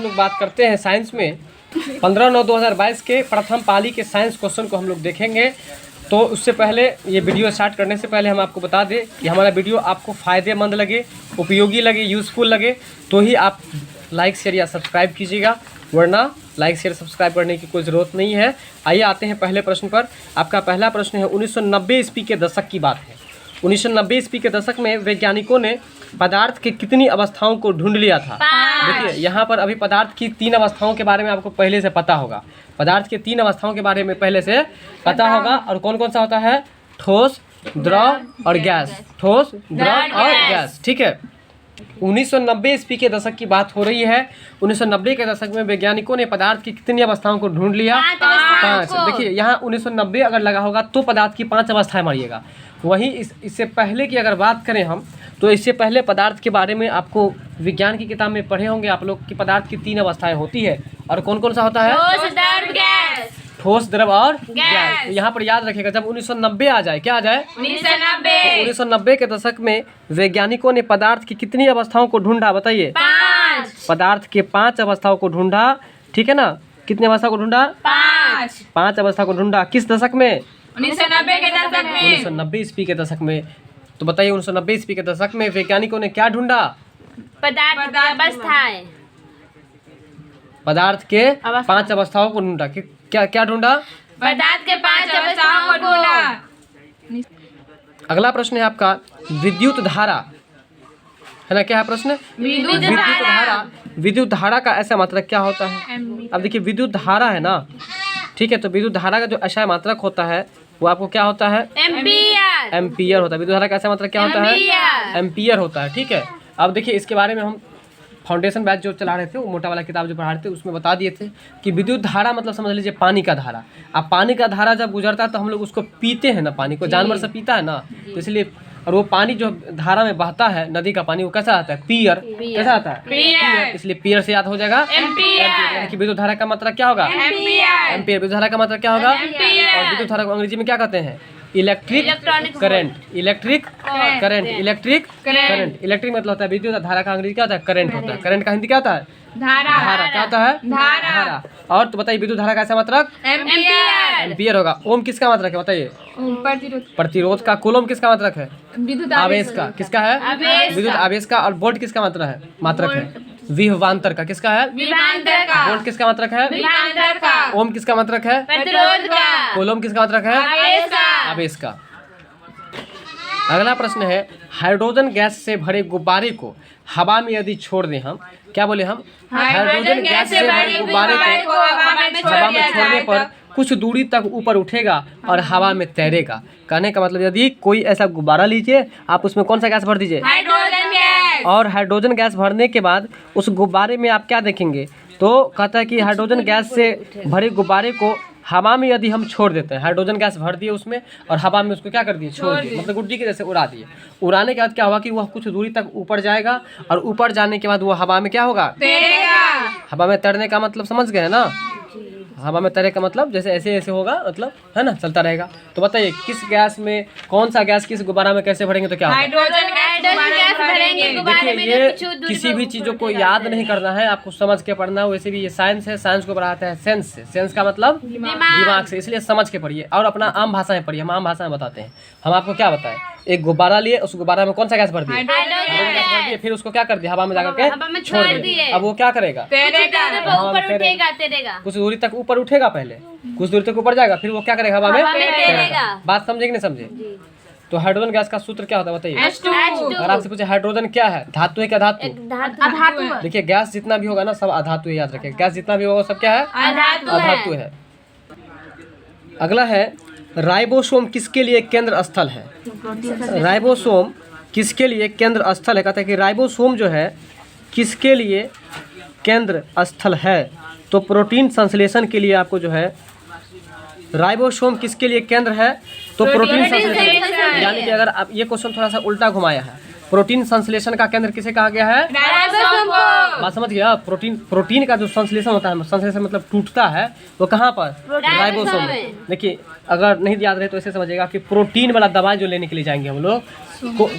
हम लोग बात करते हैं साइंस में 15/9/2022 के प्रथम पाली के साइंस क्वेश्चन को हम लोग देखेंगे। तो उससे पहले ये वीडियो स्टार्ट करने से पहले हम आपको बता दें कि हमारा वीडियो आपको फ़ायदेमंद लगे, उपयोगी लगे, यूज़फुल लगे तो ही आप लाइक शेयर या सब्सक्राइब कीजिएगा, वरना लाइक शेयर सब्सक्राइब करने की कोई ज़रूरत नहीं है। आइए आते हैं पहले प्रश्न पर। आपका पहला प्रश्न है 1990 ईस्वी के दशक की बात है। 1990 ईस्वी के दशक में वैज्ञानिकों ने पदार्थ की कितनी अवस्थाओं को ढूंढ लिया था? देखिए यहाँ पर अभी पदार्थ की 3 अवस्थाओं के बारे में आपको पहले से पता होगा। पदार्थ के 3 अवस्थाओं के बारे में पहले से पता होगा। और कौन कौन सा होता है? ठोस, द्रव और गैस। ठोस, द्रव और गैस। ठीक है। 1990 ईस्वी के दशक की बात हो रही है। 1990 के दशक में वैज्ञानिकों ने पदार्थ की कितनी अवस्थाओं को ढूंढ लिया? 5। देखिए यहाँ 1990 अगर लगा होगा तो पदार्थ की 5 अवस्थाएं मारिएगा। वहीं इससे पहले की अगर बात करें हम, तो इससे पहले पदार्थ के बारे में आपको विज्ञान की किताब में पढ़े होंगे आप लोग कि पदार्थ की 3 अवस्थाएं होती है। और कौन कौन सा होता है? ठोस, द्रव और गैस। यहाँ पर याद रखिएगा जब 1990 आ जाए, क्या आ जाए? 1990 के दशक में वैज्ञानिकों ने पदार्थ की कितनी अवस्थाओं को ढूंढा? बताइए। 5। पदार्थ के 5 अवस्थाओं को ढूंढा। ठीक है ना? कितनी अवस्था को ढूंढा? 5 अवस्था को ढूंढा। किस दशक में? 1990 के दशक में। 1990 ईस्वी के दशक में। तो बताइए 1990 ईस्वी के दशक में वैज्ञानिकों ने क्या ढूंढा? पदार्थ की अवस्थाएं। पदार्थ के 5 अवस्थाओं को ढूंढा। क्या क्या ढूंढा? पदार्थ के 5 अवस्थाओं को ढूंढा। अगला प्रश्न है आपका विद्युत धारा, है ना? क्या है प्रश्न? विद्युत धारा। विद्युत धारा का ऐसा मात्रक क्या होता है? अब देखिए विद्युत धारा है ना, ठीक है, तो विद्युत धारा का जो ऐसा मात्रक होता है वो आपको क्या होता है? एम्पियर। एम्पियर होता है। विद्युत धारा का ऐसा मात्रक क्या होता है? एम्पियर। एम्पियर होता है। ठीक है। अब देखिए इसके बारे में हम फाउंडेशन बैच जो चला रहे थे, वो मोटा वाला किताब जो पढ़ा रहे थे उसमें बता दिए थे कि विद्युत धारा मतलब समझ लीजिए पानी का धारा। अब पानी का धारा जब गुजरता है तो हम लोग उसको पीते हैं ना, पानी को जानवर से पीता है ना, तो इसलिए और वो पानी जो धारा में बहता है, नदी का पानी, वो कैसा आता है? पियर। कैसा आता है? पियर। इसलिए पियर से याद हो जाएगा एम्पियर। यानी कि विद्युत धारा का मात्रक क्या होगा? एम्पियर। एम्पियर। विद्युत धारा का मात्रक क्या होगा? एम्पियर। और विद्युत धारा को अंग्रेजी में क्या कहते हैं? Electric electronic current. Electric current. Electric current. Electric मतलब होता है विद्युत धारा का अंग्रेजी क्या होता है? करंट होता है। करंट का हिंदी क्या होता है? धारा। क्या होता है? धारा। और तो बताइए विद्युत धारा का ऐसा मात्रक? एम्पियर। एम्पियर होगा। ओम किसका मात्रक है? बताइए। प्रतिरोध का। कूलम किसका मात्रक है? विद्युत आवेश का। किसका है? आवेश विद्युत आवेश का। और वोल्ट किसका मात्रक है? विभवांतर का। किसका है? विभवांतर का। वोल्ट किसका मात्रक है? विभवांतर का। ओम किसका मात्रक है? प्रतिरोध का। कूलम किसका मात्रक है? आवेश का। आवेश का। अगला प्रश्न है हाइड्रोजन गैस से भरे गुब्बारे को हवा में यदि छोड़ दें हम, क्या बोले हम? हाइड्रोजन गैस से भरे गुब्बारे को हवा में छोड़ने पर कुछ दूरी तक ऊपर उठेगा और हवा में तैरेगा। कहने का मतलब यदि कोई ऐसा गुब्बारा लीजिए, आप उसमें कौन सा गैस भर दीजिए? Hydrogen gas. और हाइड्रोजन गैस भरने के बाद उस गुब्बारे में आप क्या देखेंगे? तो कहता है कि हाइड्रोजन गैस से भरे गुब्बारे को हवा में यदि हम छोड़ देते हैं, हाइड्रोजन गैस भर दिए उसमें और हवा में उसको क्या कर दिए? छोड़ दिए। मतलब गुड्डी की जैसे उड़ा दिए। उड़ाने के बाद क्या होगा कि वह कुछ दूरी तक ऊपर जाएगा और ऊपर जाने के बाद वो हवा में क्या होगा? तैरेगा। हवा में तैरने का मतलब समझ गए ना? हवा में तैरे का मतलब जैसे ऐसे ऐसे होगा, मतलब है ना, चलता रहेगा। तो बताइए किस गैस में, कौन सा गैस किस गुब्बारा में कैसे भरेंगे तो क्या होगा? हाइड्रोजन गैस भरेंगे गुब्बारे में। देखिए कुछ ये दूरी किसी पर भी चीज़ों को याद नहीं करना है, आपको समझ के पढ़ना है। वैसे भी ये साइंस है, साइंस को पढ़ाता है सेंस से। सेंस का मतलब दिमाग से, इसलिए समझ के पढ़िए और अपना आम भाषा में पढ़िए। हम आम भाषा में बताते हैं। हम आपको क्या बताएं? एक गुब्बारा लिए, उस गुब्बारा में कौन सा गैस भर दिए? हाइड्रोजन गैस भर दिए। फिर उसको क्या कर दिया? हवा में जाकर के छोड़ दिए। अब वो क्या करेगा? तैरेगा। कुछ दूरी तक ऊपर उठेगा, पहले कुछ दूरी तक ऊपर जाएगा, फिर वो क्या करेगा? हवा में तैरेगा। बात समझे कि नहीं समझे? तो हाइड्रोजन गैस का सूत्र क्या होता है बताइए? अगर आपसे पूछे हाइड्रोजन क्या है, धातु है क्या? धातु। देखिए गैस जितना भी होगा ना सब अधातु है, याद रखिए। गैस जितना भी होगा सब क्या है? अधातु है। अगला है राइबोसोम किसके लिए केंद्र स्थल है? राइबोसोम किसके लिए केंद्र स्थल है? कहते हैं कि राइबोसोम जो है किसके लिए केंद्र स्थल है? तो प्रोटीन संश्लेषण के लिए आपको जो है राइबोसोम किसके लिए केंद्र है? तो प्रोटीन संश्लेषण। यानी कि अगर आप ये क्वेश्चन थोड़ा सा उल्टा घुमाया है, प्रोटीन संश्लेषण का केंद्र किसे कहा गया है? राइबोसोम को। बात समझ गया? प्रोटीन का जो संश्लेषण होता है, संश्लेषण मतलब टूटता है, वो कहाँ पर? राइबोसोम में। देखिए अगर नहीं याद रहे तो ऐसे समझिएगा कि प्रोटीन वाला दवाई जो लेने के लिए जाएंगे हम लोग,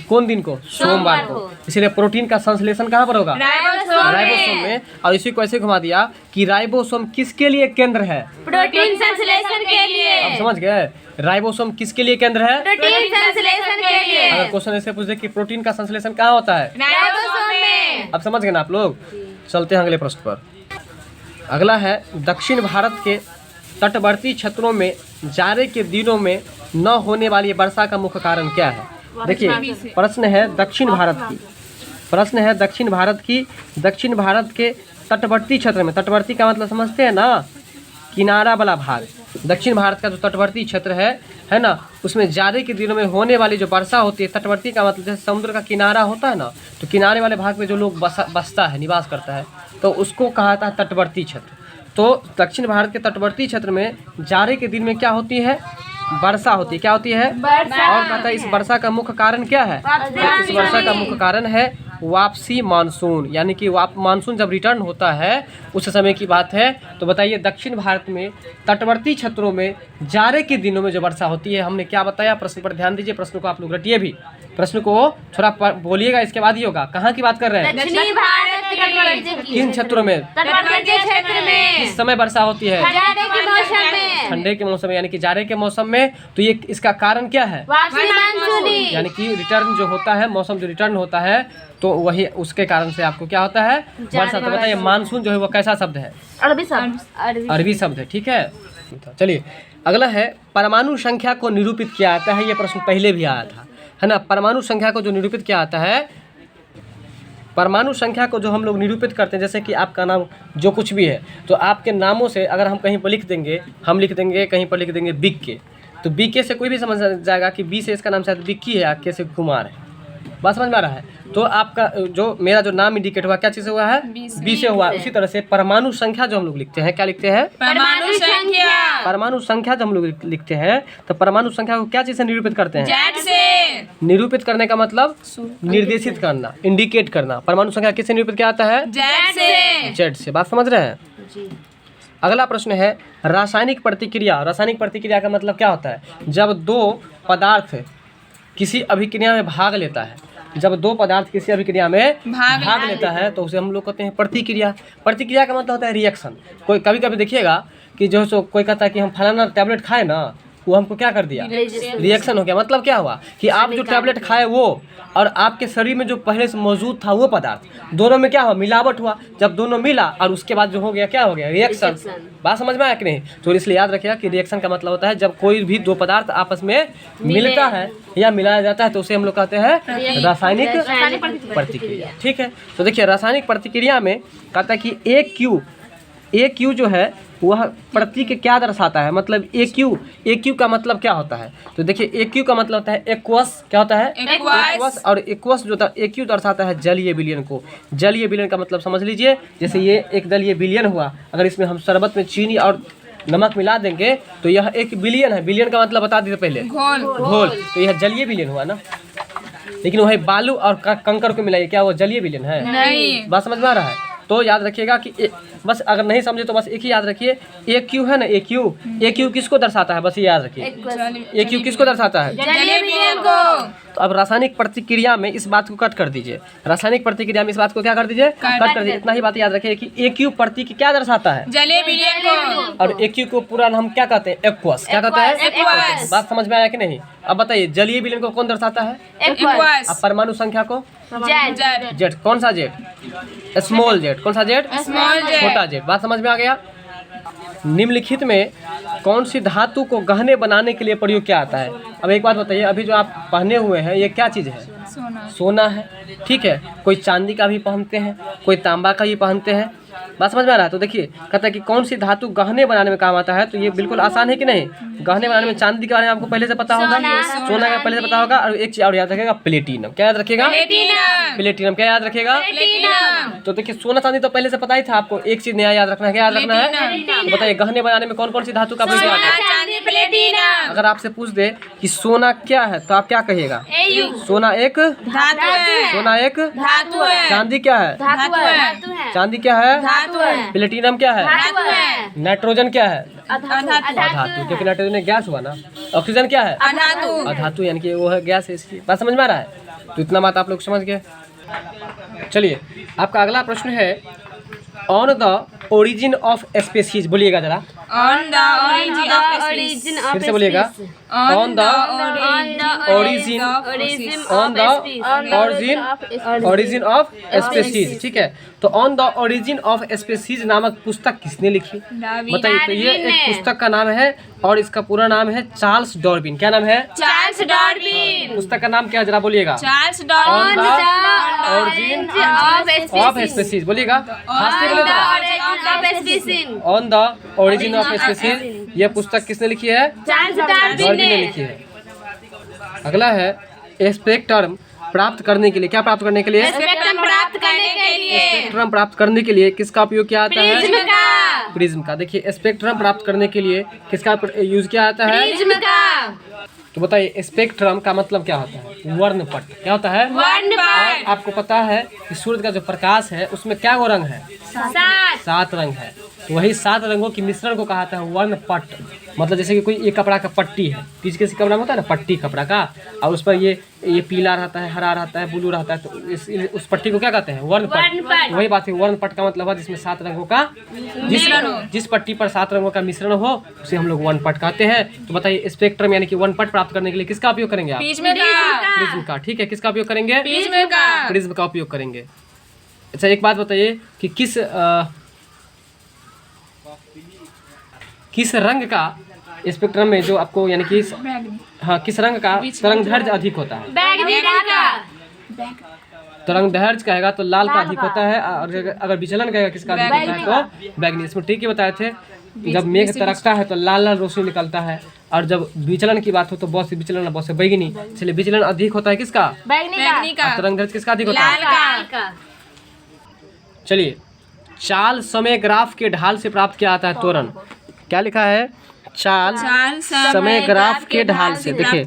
कौन दिन को? सोमवार को। इसलिए प्रोटीन का संश्लेषण कहाँ पर होगा? राइबोसोम में। और इसी को ऐसे घुमा दिया कि राइबोसोम किसके लिए केंद्र है? प्रोटीन संश्लेषण के लिए। अब समझ गए? राइबोसोम किसके लिए केंद्र है? प्रोटीन संश्लेषण के लिए। अगर क्वेश्चन ऐसे पूछे कि प्रोटीन का संश्लेषण कहाँ होता है? राइबोसोम में। अब समझ गए ना आप लोग? चलते हैं अगले प्रश्न पर। अगला है दक्षिण भारत के तटवर्ती क्षेत्रों में जाड़े के दिनों में न होने वाली वर्षा का मुख्य कारण क्या है? देखिए प्रश्न है दक्षिण भारत की, प्रश्न है दक्षिण भारत की। दक्षिण भारत के तटवर्ती क्षेत्र में, तटवर्ती का मतलब समझते हैं ना, किनारा वाला भाग। दक्षिण भारत का जो तटवर्ती क्षेत्र है ना, उसमें जाड़े के दिनों में होने वाली जो वर्षा होती है, तटवर्ती का मतलब जैसे समुद्र का किनारा होता है ना, तो किनारे वाले भाग में जो लोग बसता है, निवास करता है, तो उसको कहा जाता है तटवर्ती क्षेत्र। तो दक्षिण भारत के तटवर्ती क्षेत्र में जाड़े के दिन में क्या होती है? वर्षा होती है। क्या होती है? और कहता है इस वर्षा का मुख्य कारण क्या है? इस वर्षा का मुख्य कारण है वापसी मानसून, यानी कि मानसून जब रिटर्न होता है उस समय की बात है। तो बताइए दक्षिण भारत में तटवर्ती क्षेत्रों में जाड़े के दिनों में जो वर्षा होती है, हमने क्या बताया? प्रश्न पर ध्यान दीजिए, प्रश्न को आप लोग रटिए भी, प्रश्न को थोड़ा बोलिएगा, इसके बाद ही होगा। कहाँ की बात कर रहे हैं? दक्षिणी भारत के तटवर्ती किन क्षेत्रों में तटवर्ती क्षेत्र में किस समय वर्षा होती है? जाड़े के मौसम में, ठंडे के मौसम में, यानी कि जाड़े के मौसम में। तो ये इसका कारण क्या है? वापसी मानसून। यानी कि रिटर्न जो होता है, मौसम जो रिटर्न होता है, तो वही उसके कारण से आपको क्या होता है? वर्षा। तो बताइए मानसून जो है वो कैसा शब्द है? अरबी शब्द। अरबी शब्द है, ठीक है। चलिए अगला है परमाणु संख्या को निरूपित किया जाता है। ये प्रश्न पहले भी आया था, है ना। परमाणु संख्या को जो निरूपित किया जाता है, परमाणु संख्या को जो हम लोग निरूपित करते हैं, जैसे कि आपका नाम जो कुछ भी है, तो आपके नामों से अगर हम कहीं पर लिख देंगे, हम लिख देंगे कहीं पर लिख देंगे बिक्के, तो बीके से कोई भी समझ जाएगा कि बी से इसका नाम शायद बिक्की है, के से कुमार है। बात समझ में आ रहा है? तो आपका जो मेरा जो नाम इंडिकेट हुआ क्या चीज़ से हुआ है? बी से हुआ। उसी तरह से परमाणु संख्या जो हम लोग लिखते हैं, क्या लिखते हैं? परमाणु संख्या। परमाणु संख्या जो हम लोग लिखते हैं, तो परमाणु संख्या को क्या चीज़ से निरूपित करते हैं? जेड से। निरूपित करने का मतलब निर्देशित करना, इंडिकेट करना। परमाणु संख्या किससे निरूपित किया जाता है? जेड से। जेड से। बात समझ रहे हैं? अगला प्रश्न है रासायनिक प्रतिक्रिया। रासायनिक प्रतिक्रिया का मतलब क्या होता है? जब दो पदार्थ किसी अभिक्रिया में भाग लेता है, जब दो पदार्थ किसी अभिक्रिया में भाग लेता है तो उसे हम लोग कहते हैं प्रतिक्रिया। प्रतिक्रिया का मतलब होता है रिएक्शन। कोई कभी कभी देखिएगा कि जो सो कोई कहता है कि हम फलाना टैबलेट खाए ना, वो हमको क्या कर दिया? रिएक्शन हो गया। मतलब क्या हुआ कि आप जो टैबलेट खाए वो और आपके शरीर में जो पहले से मौजूद था वो पदार्थ, दोनों में क्या हुआ? मिलावट हुआ। जब दोनों मिला और उसके बाद जो हो गया, क्या हो गया? रिएक्शन। बात समझ में आया कि नहीं? तो इसलिए याद रखिएगा कि रिएक्शन का मतलब होता है जब कोई भी दो पदार्थ आपस में मिलता है या मिलाया जाता है, तो उसे हम लोग कहते हैं रासायनिक प्रतिक्रिया। ठीक है। तो देखिए रासायनिक प्रतिक्रिया में कहता है कि ए क्यू जो है वह प्रतीक क्या दर्शाता है? मतलब ए क्यू का मतलब क्या होता है? तो देखिए ए क्यू का मतलब होता है एक्वस। क्या होता है? एक्वस। और एक्वस जो ए क्यू दर्शाता है जलीय विलयन को। जलीय विलयन का मतलब समझ लीजिए, जैसे ये एक जलीय विलयन हुआ, अगर इसमें हम शरबत में चीनी और नमक मिला देंगे तो यह एक विलयन है। विलयन का मतलब बता दीजिए पहले। घोल। तो यह जलीय विलयन हुआ ना। लेकिन वही बालू और कंकर को मिलाइए, क्या वो जलीय विलयन है? नहीं। बात समझ में आ रहा है? तो याद रखिएगा कि बस अगर नहीं समझे तो बस एक ही याद रखिए, ए क्यू है ना, ए क्यू किसको दर्शाता है? बस ये याद रखिए, ए क्यू किसको दर्शाता है? जलीय विलयन को। तो अब रासायनिक प्रतिक्रिया में इस बात को कट कर दीजिए। रासायनिक प्रतिक्रिया में इस बात को क्या कर दीजिए? कट कर दीजिए। इतना ही बात याद रखिए कि ए क्यू प्रतीक क्या दर्शाता है? जलीय विलयन को। और ए क्यू को पूरा हम क्या कहते हैं? एक्वस। क्या कहते हैं? एक्वस। बात समझ में आया कि नहीं? अब बताइए जलीय विलयन को कौन दर्शाता है? एक्वस। अब परमाणु संख्या को? जेड। जेड। कौन सा जेड? Small Z. कौन सा जेड? Small Z. छोटा जेड। बात समझ में आ गया? निम्नलिखित में कौन सी धातु को गहने बनाने के लिए प्रयोग किया जाता है? अब एक बात बताइए, अभी जो आप पहने हुए हैं ये क्या चीज़ है? सोना है। ठीक है। कोई चांदी का भी पहनते हैं, कोई तांबा का भी पहनते हैं। बात समझ में आ रहा है? तो देखिए कहता है कि कौन सी धातु गहने बनाने में काम आता है, तो ये बिल्कुल आसान है कि नहीं? गहने बनाने में चांदी के बारे में आपको पहले से पता होगा, सोना का पहले से पता होगा, और एक चीज और याद रखेगा, प्लेटिनम। क्या याद रखेगा? प्लेटिनम। क्या याद रखेगा? तो देखिए सोना चांदी तो पहले से पता ही था आपको, एक चीज नया याद रखना है। क्या याद रखना है? तो बताइए गहने बनाने में कौन कौन सी धातु का प्रयोग किया जाता है? प्लेटिनम। अगर आपसे पूछ दे कि सोना क्या है तो आप क्या कहिएगा? एयू। सोना एक धातु है। सोना एक धातु है। चांदी क्या है? धातु है। चांदी क्या है? धातु है। प्लेटिनम क्या है? धातु है। नाइट्रोजन क्या है? अधातु। अधातु, क्योंकि नाइट्रोजन एक गैस हुआ ना। ऑक्सीजन क्या है? अधातु। अधातु, यानी कि वो है गैस है इसकी। बात समझ में आ रहा है? तो इतना बात आप लोग समझ गए। चलिए आपका अगला प्रश्न है on the origin of species. बोलिएगा जरा, ऑन द ओरिजिन ऑफ फिर से बोलिएगा। On the origin on the origin of species. ठीक है, तो on the origin of species नामक पुस्तक किसने लिखी? बताइए। तो ये एक पुस्तक का नाम है और इसका पूरा नाम है चार्ल्स डार्विन। क्या नाम है? Charles Darwin. पुस्तक का नाम क्या है जरा बोलिएगा? Charles on Darwin. The origin of species. बोलिएगा, फास्ट बोलिए जरा। On the origin of species, यह पुस्तक किसने लिखी है? चार्ल्स डार्विन डार्विन ने ने। लिखी है। अगला है स्पेक्ट्रम प्राप्त करने के लिए। क्या प्राप्त करने के लिए? स्पेक्ट्रम प्राप्त करने के लिए स्पेक्ट्रम प्राप्त करने के लिए किसका उपयोग किया जाता है? प्रिज्म का। प्रिज्म का। देखिए स्पेक्ट्रम प्राप्त करने के लिए किसका यूज किया जाता है? प्रिज्म का। तो बताइए स्पेक्ट्रम का मतलब क्या होता है? वर्णपट। क्या होता है? वर्णपट। आपको पता है कि सूर्य का जो प्रकाश है उसमें क्या वो रंग है? 7 रंग है। तो वही 7 रंगों की मिश्रण को कहा जाता है वर्णपट। मतलब जैसे कि कोई एक कपड़ा का पट्टी है, किसी किसी कपड़ा में होता है ना पट्टी कपड़ा का, और उस पर ये पीला रहता है, हरा रहता है, ब्लू रहता है, तो उस पट्टी को क्या कहते हैं? वर्णपट। वही बात है, वर्णपट का मतलब है जिसमें 7 रंगों का जिस पट्टी पर 7 रंगों का मिश्रण हो उसे हम लोग वर्णपट कहते हैं। तो बताइए स्पेक्ट्रम यानी कि वर्णपट प्राप्त करने के लिए किसका उपयोग करेंगे आप? प्रिज्म का। ठीक है, किसका उपयोग करेंगे? प्रिज्म का उपयोग करेंगे। अच्छा एक बात बताइए कि किस रंग का स्पेक्ट्रम में जो आपको यानी कि हाँ किस रंग का तरंगदैर्घ्य अधिक होता है? बैगनी रंग का। तरंगदैर्घ्य कहेगा तो लाल का अधिक होता है, और अगर विचलन कहेगा किसका अधिक होता है तो बैगनी। इसमें ठीक ही बताए थे, जब मेघ तरकता है तो लाल लाल रोशनी निकलता है, और जब विचलन की बात हो तो बहुत से विचलन बहुत से बैगनी। इसलिए विचलन अधिक होता है किसका? बैगनी का। तरंगदैर्घ्य किसका अधिक होता है? लाल का। चलिए चाल समय ग्राफ के ढाल से प्राप्त किया जाता है त्वरण। क्या लिखा है? चाल समय ग्राफ के ढाल से। देखिए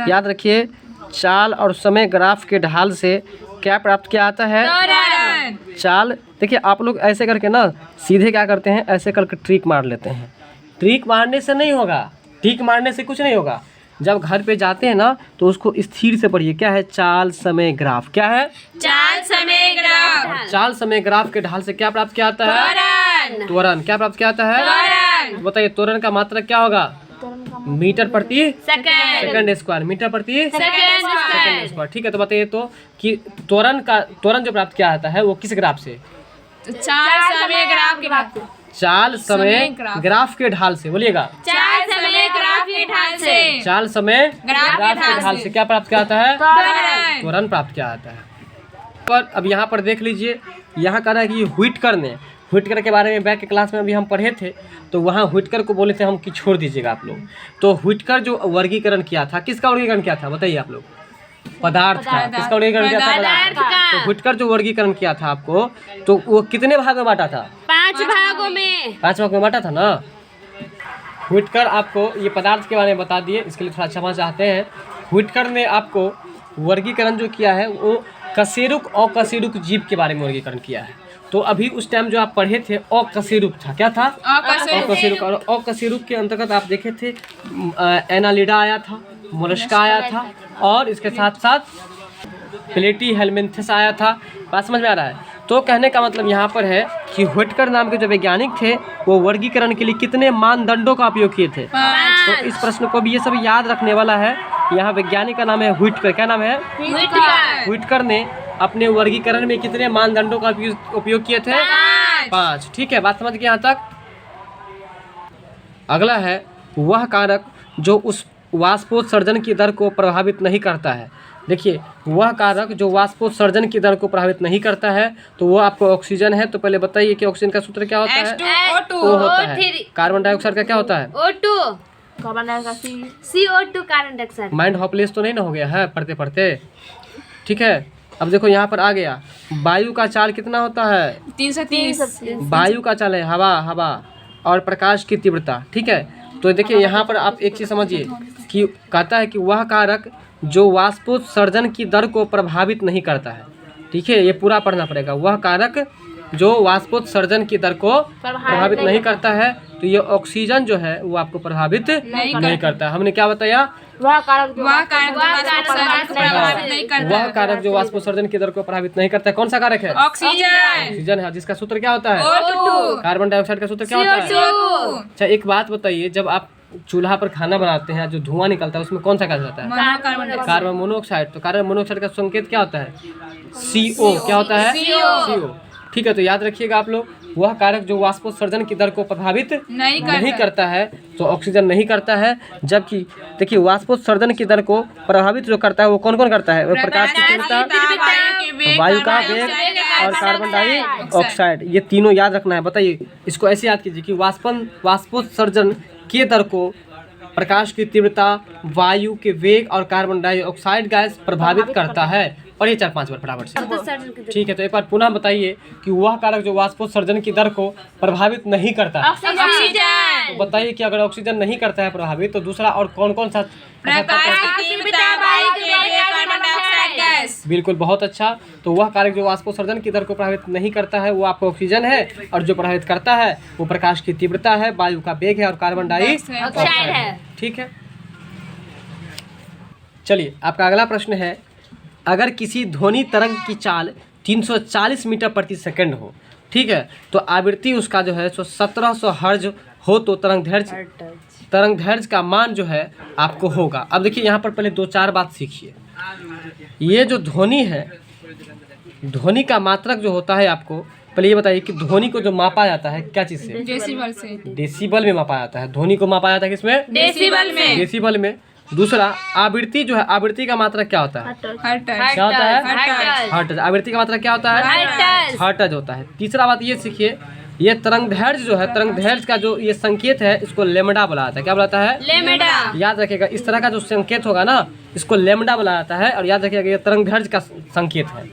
याद रखिए, चाल और समय ग्राफ के ढाल से क्या प्राप्त किया जाता है? चाल। देखिए आप लोग ऐसे करके ना सीधे क्या करते हैं, ऐसे करके ट्रिक मार लेते हैं। ट्रिक मारने से नहीं होगा, ट्रिक मारने से कुछ नहीं होगा। जब घर पे जाते हैं ना तो उसको स्थिर से पढ़िए। क्या है? चाल समय ग्राफ। क्या है? चाल समय ग्राफ। और चाल समय ग्राफ के ढाल से क्या प्राप्त किया जाता है? त्वरण। क्या प्राप्त किया जाता है? तो बताइए त्वरण का मात्रक क्या होगा? मीटर प्रति सेकंड स्क्वायर। मीटर प्रति सेकंड स्क्वायर। ठीक है, तो बताइए तो कि त्वरण जो प्राप्त किया जाता है वो किस ग्राफ से? चाल समय ग्राफ के ढाल। चाल समय ग्राफ के ढाल से। बोलिएगा, चाल समय ग्राफ के ढाल से। चाल समय ग्राफ के ढाल से क्या प्राप्त किया जाता है? त्वरण प्राप्त किया जाता है। पर अब यहाँ पर देख लीजिए, यहाँ कह रहा है कि व्हिटकर के बारे में बैक के क्लास में अभी हम पढ़े थे, तो वहाँ व्हिटकर को बोले थे हम कि छोड़ दीजिएगा आप लोग। तो व्हिटकर जो वर्गीकरण किया था, किसका वर्गीकरण किया था बताइए आप लोग? पदार्थ का। किसका वर्गीकरण किया था? पदार्थ का। तो व्हिटकर जो वर्गीकरण किया था आपको, तो वो कितने भाग में बांटा था? 5 भागों में। 5 भाग में बांटा था ना। व्हिटकर आपको ये पदार्थ के बारे में बता दिए, इसके लिए थोड़ा क्षमा चाहते हैं। व्हिटकर ने आपको वर्गीकरण जो किया है वो कशेरुक और अकशेरुक जीव के बारे में वर्गीकरण किया है। तो अभी उस टाइम जो आप पढ़े थे अकशेरुक था। क्या था? अकशेरुक। और अकशेरुक के अंतर्गत आप देखे थे एनालिडा आया था, मोलस्का आया था, और इसके साथ साथ प्लेटी हेलमिन्थस आया था। बात समझ में आ रहा है? तो कहने का मतलब यहाँ पर है कि व्हिटकर नाम के जो वैज्ञानिक थे वो वर्गीकरण के लिए कितने मानदंडों का उपयोग किए थे? तो इस प्रश्न को भी ये सब याद रखने वाला है। यहाँ वैज्ञानिक का नाम है व्हिटकर। क्या नाम है? व्हिटकर ने अपने वर्गीकरण में कितने मानदंडों का उपयोग किए थे? 5। ठीक है, बात समझ गए यहाँ तक? अगला है वह कारक जो उस वाष्पोत्सर्जन की दर को प्रभावित नहीं करता है। देखिए वह कारक जो वाष्पोत्सर्जन की दर को प्रभावित नहीं करता है, तो वो आपको ऑक्सीजन है। तो पहले बताइए कि ऑक्सीजन का सूत्र क्या होता है? O होता है। कार्बन डाइऑक्साइड का क्या होता है? O2। Carbon dioxide CO2 carbon dioxide. Mind hopeless तो नहीं ना हो गया है पढ़ते पढ़ते? ठीक है, अब देखो यहाँ पर आ गया वायु का चाल कितना होता है? 330। वायु का चाल है हवा और प्रकाश की तीव्रता। ठीक है, तो देखिए यहाँ पर आप एक चीज़ समझिए कि कहता है कि वह कारक जो वाष्पोत्सर्जन की दर को प्रभावित नहीं करता है। ठीक है, ये पूरा पढ़ना पड़ेगा। वह कारक जो वाष्पोत्सर्जन की दर को प्रभावित नहीं करता है, तो ये ऑक्सीजन जो है वो आपको प्रभावित नहीं करता। हमने क्या बताया? वह कारक वह कारक जो वाष्पोत्सर्जन की दर को प्रभावित नहीं करता है, कौन सा कारक है? ऑक्सीजन है, जिसका सूत्र क्या होता है? कार्बन डाइऑक्साइड का सूत्र क्या होता है? अच्छा, एक बात बताइए, जब आप चूल्हा पर खाना बनाते हैं, जो धुआं निकलता है उसमें कौन सा गैस रहता है? Carbon monoxide. तो कार्बन मोनोऑक्साइड का संकेत क्या होता है? CO। क्या होता है? CO। ठीक है, तो याद रखिएगा आप लोग, वह कारक जो वाष्पोत्सर्जन की दर को प्रभावित नहीं करता है, तो ऑक्सीजन नहीं करता है। जबकि देखिए, वाष्पोत्सर्जन की दर को प्रभावित जो करता है वो कौन कौन करता है? वो प्रकाश की तीव्रता, वायु का वेग और कार्बन डाइऑक्साइड। ये तीनों याद रखना है। बताइए, इसको ऐसे याद कीजिए कि वाष्पोत्सर्जन की दर को प्रकाश की तीव्रता, वायु के वेग और कार्बन डाइऑक्साइड गैस प्रभावित करता है। और ये 4-5 बार फटाफट से। ठीक है, तो एक बार पुनः बताइए कि वह कारक जो वाष्पोत्सर्जन की दर को प्रभावित नहीं करता है। ऑक्सीजन। तो बताइए कि अगर ऑक्सीजन नहीं करता है प्रभावित, तो दूसरा और कौन कौन सा? बिल्कुल, बहुत अच्छा। तो वह कारक जो वाष्पोत्सर्जन की दर को प्रभावित नहीं करता है वो आपको ऑक्सीजन है, और जो प्रभावित करता है वो प्रकाश की तीव्रता है, वायु का वेग है और कार्बन डाइऑक्साइड है। ठीक है, चलिए आपका अगला प्रश्न है, अगर किसी ध्वनि तरंग की चाल 340 मीटर प्रति सेकंड हो, ठीक है, तो आवृत्ति उसका जो है 1700 हर्ज हो, तो तरंगदैर्घ्य का मान जो है आपको होगा। अब देखिए यहाँ पर पहले 2-4 बात सीखिए। ये जो ध्वनि है, ध्वनि का मात्रक जो होता है, आपको पहले ये बताइए कि ध्वनि को जो मापा जाता है क्या चीज़ से? डेसिबल से। डेसिबल में मापा जाता है। ध्वनि को मापा जाता है किसमें? डेसिबल में। दूसरा, आवृत्ति जो है, आवृत्ति का मात्रक क्या होता है? क्या होता है? हर्ट्ज। आवृत्ति का मात्रक क्या होता है? हर्ट्ज होता है। तीसरा बात ये सीखिए, ये तरंगदैर्घ्य जो है, तरंगदैर्घ्य का जो ये संकेत है, इसको लेमडा बुलाया जाता है। क्या बुलाता है? लेमडा। याद रखिएगा, इस तरह का जो संकेत होगा ना, इसको लेमडा बुलाया जाता है। और याद रखिएगा, ये तरंगदैर्घ्य का संकेत है।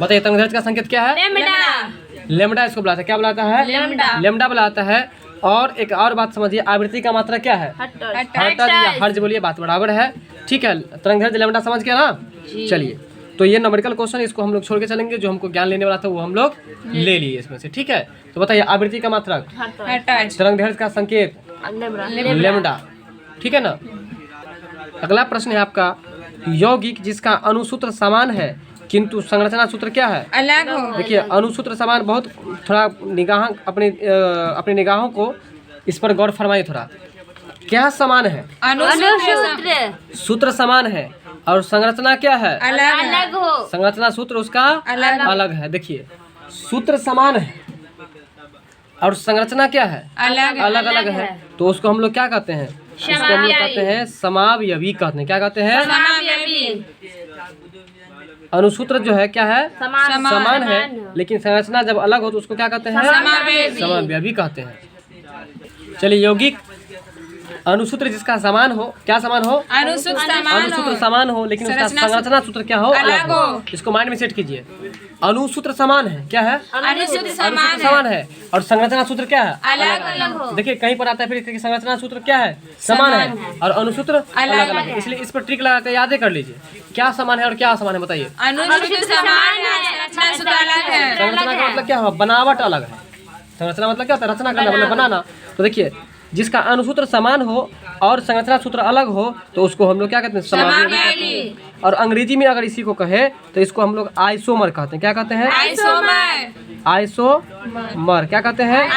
बताइए, तरंगदैर्घ्य का संकेत क्या है? लेमडा इसको बुलाता है। क्या बुलाता है? लेमडा बुलाता है। और एक और बात समझिए, आवृत्ति का मात्रा क्या है? हर्ट्ज या हर्ज बोलिए, बात बराबर है। ठीक है, तरंगदैर्घ्य लेमडा समझ गया ना? चलिए, तो ये न्यूमेरिकल क्वेश्चन, इसको हम लोग छोड़ के चलेंगे। जो हमको ज्ञान लेने वाला था वो हम लोग ले लिए इसमें से। ठीक है, तो बताइए, आवृत्ति का मात्रक, तरंगदैर्घ्य का संकेत लेमडा। ठीक है ना? अगला प्रश्न है आपका, यौगिक जिसका अणुसूत्र समान है किंतु संरचना सूत्र क्या है? अलग हो। देखिए, अणुसूत्र समान, बहुत थोड़ा निगाह अपनी निगाहों को इस पर गौर फरमाइए थोड़ा। क्या समान है? अणुसूत्र। सूत्र समान है और संरचना क्या है? अलग हो। संरचना सूत्र उसका अलग है। देखिए, सूत्र समान है और संरचना क्या है? अलग है। तो उसको हम लोग क्या कहते हैं? उसको हम लोग कहते हैं समावयवी कहते हैं। क्या कहते हैं? समावयवी। अणुसूत्र जो है क्या है? समान है, लेकिन संरचना जब अलग हो तो उसको क्या कहते हैं? समावयवी कहते हैं। चलिए, यौगिक अणुसूत्र जिसका समान हो, क्या समान हो? अणुसूत्र समान हो, लेकिन उसका संरचना सूत्र क्या हो? अलग हो। इसको माइंड में सेट कीजिए। अणुसूत्र समान है, क्या है? अणुसूत्र समान है और संरचना सूत्र क्या है? अलग हो। देखिए, कहीं पर आता है फिर संरचना सूत्र क्या है? समान है और अणुसूत्र अलग है। इसलिए इस पर ट्रिक लगा कर याद कर लीजिए, क्या समान है और क्या असमान है। बताइए, संरचना का मतलब क्या है? बनावट अलग है। संरचना मतलब क्या होता है? रचना करना, मतलब बनाना। तो देखिए, जिसका अणुसूत्र समान हो और संरचना सूत्र अलग हो तो उसको हम लोग क्या कहते हैं? समावयवी। और अंग्रेजी में अगर इसी को कहे तो इसको हम लोग आइसोमर कहते हैं। क्या कहते हैं? आइसोमर। क्या कहते हैं?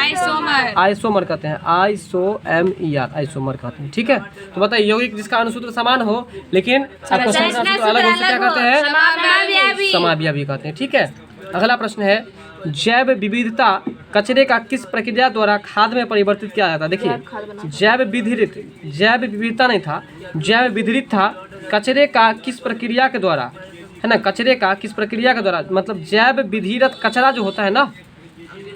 आइसोमर कहते हैं। ISOMER, आइसोमर कहते हैं। ठीक है, तो बताइए, यौगिक जिसका अणुसूत्र समान हो लेकिन आपको संरचना सूत्र अलग हो, क्या कहते हैं? समावयवी कहते हैं। ठीक है, अगला प्रश्न है, जैव विविधता कचरे का किस प्रक्रिया द्वारा खाद में परिवर्तित किया जाता है? देखिए, जैव विविधता नहीं था, जैव विधिरित था। कचरे का किस प्रक्रिया के द्वारा, है ना? कचरे का किस प्रक्रिया के द्वारा, मतलब जैव विधिरत कचरा जो होता है ना,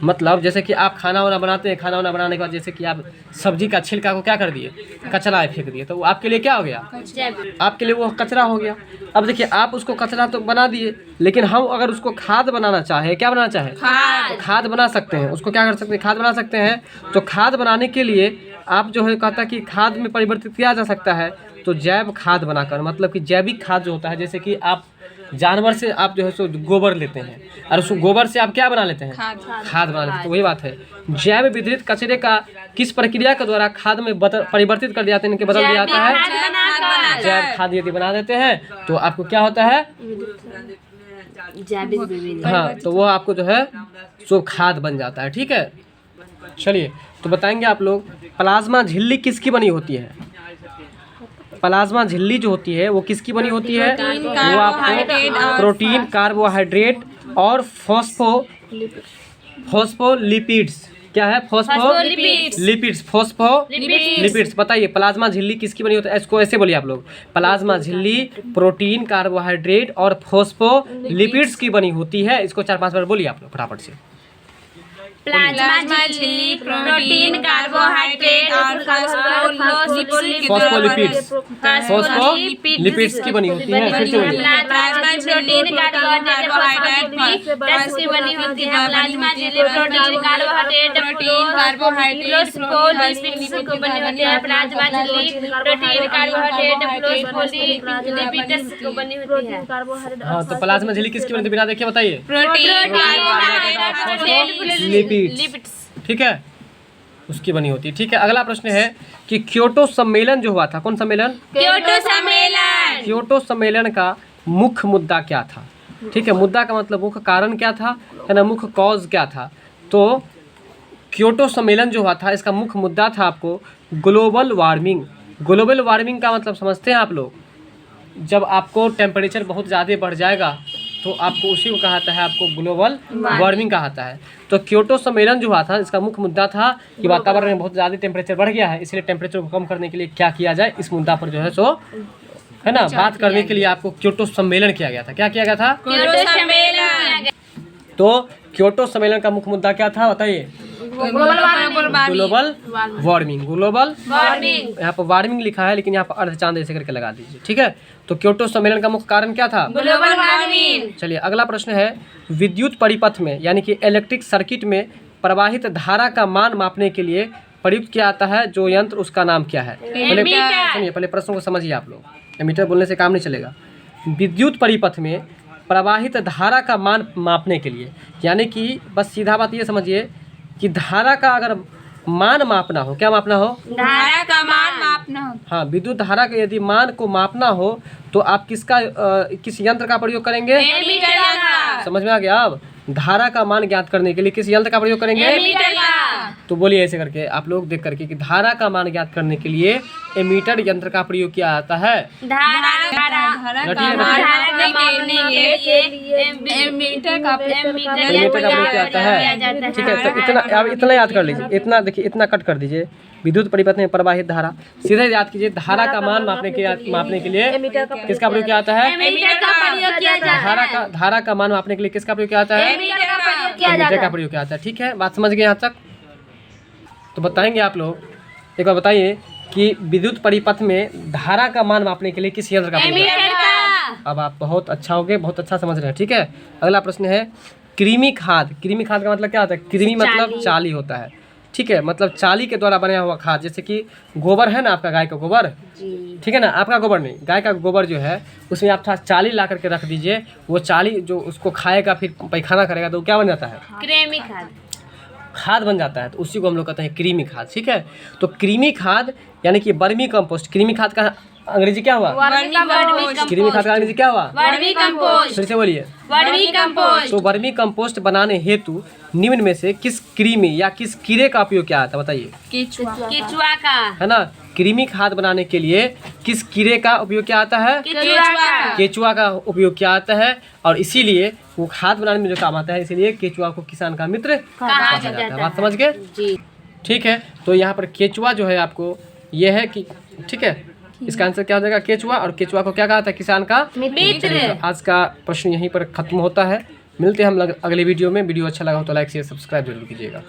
मतलब जैसे कि आप खाना वाना बनाते हैं, खाना वाना बनाने के बाद जैसे कि आप सब्जी का छिलका को क्या कर दिए? कचरा फेंक दिए, तो वो आपके लिए क्या हो गया? आपके लिए वो कचरा हो गया। अब देखिए, आप उसको कचरा तो बना दिए, लेकिन हम अगर उसको खाद बनाना चाहे, क्या बनाना चाहे? तो खाद बना सकते हैं। उसको क्या कर सकते हैं? खाद बना सकते हैं। तो खाद बनाने के लिए आप जो है कहता कि खाद में परिवर्तित किया जा सकता है, तो जैव खाद बनाकर, मतलब कि जैविक खाद जो होता है, जैसे कि आप जानवर से आप जो है सो गोबर लेते हैं और उस गोबर से आप क्या बना लेते हैं, खाद बना लेते हैं। तो वही बात है, जैव विधृत कचरे का किस प्रक्रिया के द्वारा खाद में परिवर्तित कर दिया जाता है, इनके बदल दिया जाता है, जैव खाद यदि बना देते हैं तो आपको क्या होता है, हाँ, तो वो आपको जो है सो खाद बन जाता है। ठीक है, चलिए तो बताएंगे आप लोग, प्लाज्मा झिल्ली किसकी बनी होती है? प्लाज्मा झिल्ली जो होती है वो किसकी बनी होती है? वो आपको प्रोटीन, कार्बोहाइड्रेट और फॉस्फोलिपिड्स, क्या है, फॉस्फोलिपिड्स। बताइए प्लाज्मा झिल्ली किसकी बनी होती है? इसको ऐसे बोलिए आप लोग, प्लाज्मा झिल्ली प्रोटीन, कार्बोहाइड्रेट और फॉस्फोलिपिड्स की बनी होती है। इसको 4-5 बार बोलिए आप लोग फटाफट से। प्लाज्मा झिल्ली प्रोटीन, कार्बोहाइड्रेट और फॉस्फोलिपिड्स की बनी होती है। फिर से बोलिए। प्लाज्मा झिल्ली कार्बोहाइड्रेट की बनी होती है। प्लाज्मा झिल्ली प्रोटीन, कार्बोहाइड्रेट की बनी होती है। प्लाज्मा झिल्ली प्रोटीन, कार्बोहाइड्रेट फॉस्फोलिपिड्स की बनी होती है। हाँ, तो प्लाज्मा झिल्ली किसकी बनी होती है? बिना देखे बताइए। प्रोटीन, कार्बोहाइड्रेट, लिपिड्स, ठीक है, उसकी बनी होती है। ठीक है, अगला प्रश्न है कि क्योटो सम्मेलन जो हुआ था, कौन सम्मेलन? क्योटो सम्मेलन। क्योटो सम्मेलन का मुख्य मुद्दा क्या था? ठीक है, मुद्दा का मतलब मुख्य कारण क्या था, है ना, मुख्य कॉज क्या था? तो क्योटो सम्मेलन जो हुआ था, इसका मुख्य मुद्दा था आपको ग्लोबल वार्मिंग। ग्लोबल वार्मिंग का मतलब समझते हैं आप लोग? जब आपको टेम्परेचर बहुत ज़्यादा बढ़ जाएगा तो आपको उसी को कहा जाता है, आपको ग्लोबल वार्मिंग कहा जाता है। तो क्योटो सम्मेलन जो हुआ था, इसका मुख्य मुद्दा था कि वातावरण में बहुत ज़्यादा टेम्परेचर बढ़ गया है, इसलिए टेम्परेचर को कम करने के लिए क्या किया जाए, इस मुद्दा पर जो है सो, है ना, बात करने के लिए आपको क्योटो सम्मेलन किया गया था। क्या किया गया था? क्योटो सम्मेलन। तो क्योटो सम्मेलन का मुख्य मुद्दा क्या था बताइए? Global warming. ग्लोबल वार्मिंग, यहाँ पर वार्मिंग लिखा है लेकिन यहाँ पर अर्धचांद ऐसे करके लगा दीजिए। ठीक है, तो क्योटो सम्मेलन का मुख्य कारण क्या था? Global warming. चलिए अगला प्रश्न है, विद्युत परिपथ में यानी कि इलेक्ट्रिक सर्किट में प्रवाहित धारा का मान मापने के लिए प्रयुक्त किया जाता है जो यंत्र, उसका नाम क्या है? पहले प्रश्न को समझिए आप लोग, एमीटर बोलने से काम नहीं चलेगा। विद्युत परिपथ में प्रवाहित धारा का मान मापने के लिए, यानी कि बस सीधा बात ये समझिए कि धारा का अगर मान मापना हो, क्या मापना हो? धारा का मान मापना हो। हाँ, विद्युत धारा के यदि मान को मापना हो तो आप किस यंत्र का प्रयोग करेंगे? एमीटर यंत्र। समझ में आ गया? अब धारा का मान ज्ञात करने के लिए किस यंत्र का प्रयोग करेंगे? एमीटर यंत्र। तो बोलिए ऐसे करके आप लोग देख करके कि धारा का मान ज्ञात करने के लिए एमीटर यंत्र का प्रयोग किया जाता है। एमीटर का प्रयोग किया जाता है। ठीक है, तो इतना याद कर लीजिए, इतना देखिए, इतना कट कर दीजिए। विद्युत परिपथ में प्रवाहित धारा, सीधे याद कीजिए, धारा का मान मापने के लिए किसका प्रयोग किया जाता है? एमीटर का प्रयोग किया जाता है। धारा का मान मापने के लिए किसका प्रयोग किया जाता है? एमीटर का प्रयोग किया एमीटर का प्रयोग किया जाता है। ठीक है, बात समझ गए यहाँ तक? तो बताएंगे आप लोग, एक बार बताइए कि विद्युत परिपथ में धारा का मान मापने के लिए किस यंत्र का प्रयोग किया जाता है? अब आप बहुत अच्छा हो गए, बहुत अच्छा समझ रहे हैं। ठीक है, अगला प्रश्न है, कृमि खाद। कृमि खाद का मतलब क्या होता है? कृमि मतलब चाली होता है। ठीक है, मतलब चाली के द्वारा बनाया हुआ खाद, जैसे कि गोबर है ना आपका, गाय का गोबर, ठीक है ना, आपका गोबर नहीं, गाय का गोबर जो है उसमें आप थोड़ा चाली ला करके रख दीजिए, वो चाली जो उसको खाएगा फिर पैखाना करेगा तो क्या बन जाता है? कृमि खाद। खाद बन जाता है, तो उसी को हम लोग कहते हैं कृमि खाद। ठीक है, तो कृमि खाद यानी कि वर्मी कंपोस्ट। कृमि खाद का अंग्रेजी क्या हुआ? कृमि खाद का अंग्रेजी क्या हुआ? Vermi compost. फिर से बोलिए। Vermi compost. तो वर्मी कंपोस्ट बनाने हेतु निम्न में से किस कृमि या किस कीड़े का उपयोग किया जाता है बताइए? केचुआ का, है ना। कृमि खाद बनाने के लिए किस कीड़े का उपयोग किया जाता है? केचुआ का उपयोग किया जाता है, और इसीलिए वो खाद बनाने में जो काम आता है, इसीलिए केचुआ को किसान का मित्र कहा जाता है। बात समझ गए? ठीक है, तो यहाँ पर केचुआ जो है आपको ये है कि, ठीक है, इसका आंसर क्या हो जाएगा? केचुआ। और केचुआ को क्या कहा था? किसान का मित्र। आज का प्रश्न यहीं पर खत्म होता है। मिलते हैं हम अगले वीडियो में। वीडियो अच्छा लगा हो तो लाइक शेयर सब्सक्राइब जरूर कीजिएगा।